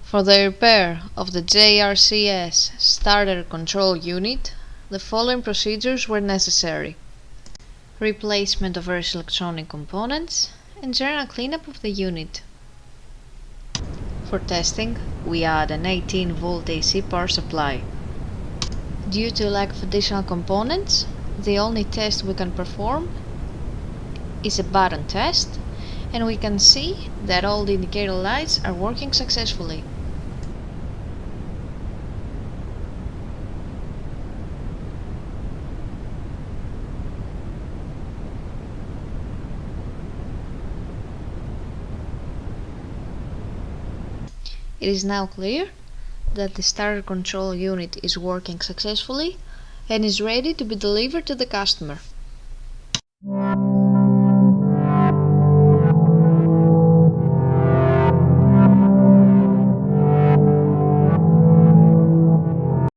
For the repair of the JRCS starter control unit, the following procedures were necessary: replacement of various electronic components and general cleanup of the unit. For testing, we add an 18-volt AC power supply. Due to lack of additional components, the only test we can perform is a button test, and we can see that all the indicator lights are working successfully. It is now clear that the starter control unit is working successfully and is ready to be delivered to the customer.